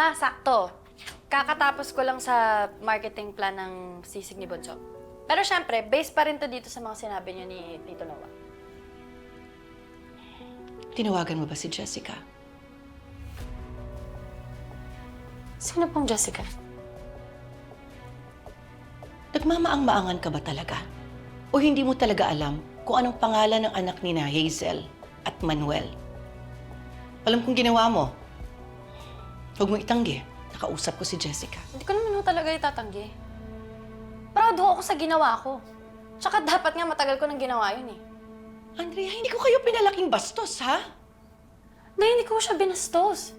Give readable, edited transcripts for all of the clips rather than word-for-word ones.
ha, sakto. Kakatapos ko lang sa marketing plan ng sisig ni Bunso. Pero syempre, base pa rin to dito sa mga sinabi niyo ni Tito Noah. Tinawagan mo ba si Jessica? Sino pong Jessica? Nagmamaang-maangan ka ba talaga? O hindi mo talaga alam kung anong pangalan ng anak ni na Hazel at Manuel? Alam kong ginawa mo. Huwag mo itanggi. Nakausap ko si Jessica. Hindi ko naman ho talaga itatanggi. Proud ho ako sa ginawa ko. Tsaka dapat nga matagal ko nang ginawa yun eh. Andrea, hindi ko kayo pinalaking bastos, ha? Hindi ko siya binastos.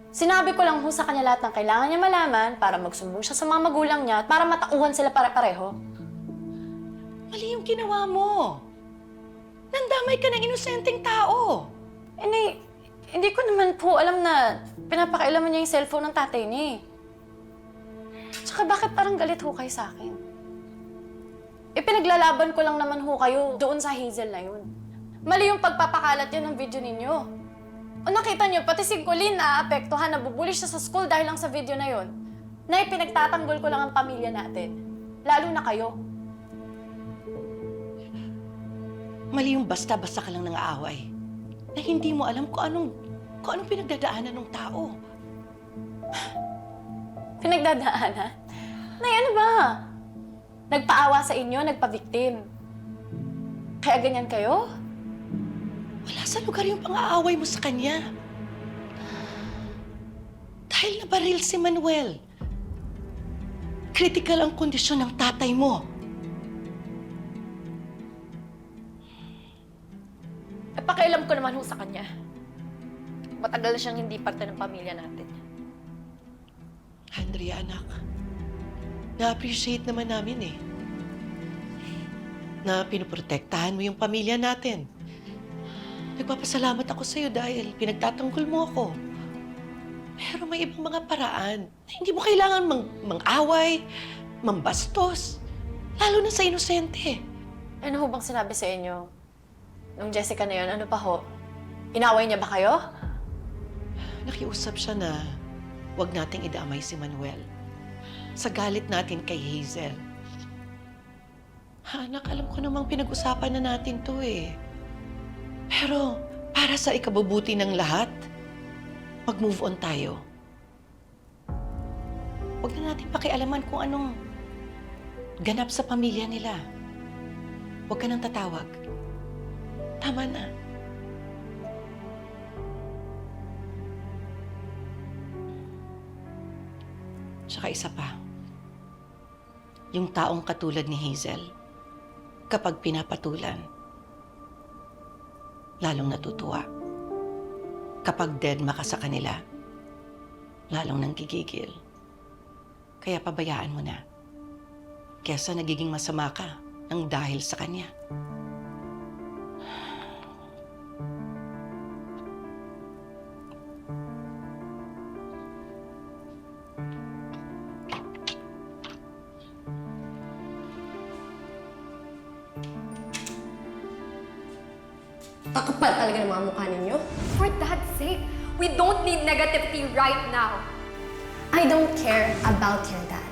Sinabi ko lang ho sa kanya lahat ng kailangan niya malaman para magsumbong siya sa mga magulang niya at para matauhan sila pare-pareho. Mali yung ginawa mo. Nandamay ka ng inosenteng tao. Hindi ko naman po alam na pinapakailaman niya yung cellphone ng tatay niya eh. Tsaka bakit parang galit ho kayo sa akin? Pinaglalaban ko lang naman ho kayo doon sa Hazel na yun. Mali yung pagpapakalat yun ng video ninyo. O nakita niyo, pati si Colleen naaapektuhan, nabubuli siya sa school dahil lang sa video na yun. Na ipinagtatanggol ko lang ang pamilya natin. Lalo na kayo. Mali yung basta-basta ka lang ng aaway. Na hindi mo alam kung anong pinagdadaanan ng tao. Pinagdadaanan? Nay, ano ba? Nagpaawa sa inyo, nagpa-victim. Kaya ganyan kayo? Wala sa lugar yung pang-aaway mo sa kanya. Dahil nabaril si Manuel. Critical ang kondisyon ng tatay mo. Pakialam ko naman ho sa kanya. Matagal na siyang hindi parte ng pamilya natin. Andrea, anak. Na-appreciate naman namin eh. Na pinoprotektahan mo yung pamilya natin. Nagpapasalamat ako sa'yo dahil pinagtatanggol mo ako. Pero may ibang mga paraan na hindi mo kailangan mang-away, mambastos, lalo na sa inosente. Ano ho bang sinabi sa inyo? Nung Jessica na yun, ano pa ho? Inaway niya ba kayo? Nakiusap siya na huwag nating idamay si Manuel sa galit natin kay Hazel. Anak, alam ko namang pinag-usapan na natin to eh. Pero para sa ikabubuti ng lahat, mag-move on tayo. Huwag na natin pakialaman kung anong ganap sa pamilya nila. Huwag ka nang tatawag. Tama na. Tsaka isa pa. Yung taong katulad ni Hazel, kapag pinapatulan, lalong natutuwa. Kapag deadma ka sa kanila, lalong nang gigigil. Kaya pabayaan mo na. Kesa nagiging masama ka nang dahil sa kanya. Kakapal talaga ng mga mukha ninyo. For God's sake, we don't need negativity right now. I don't care about your dad.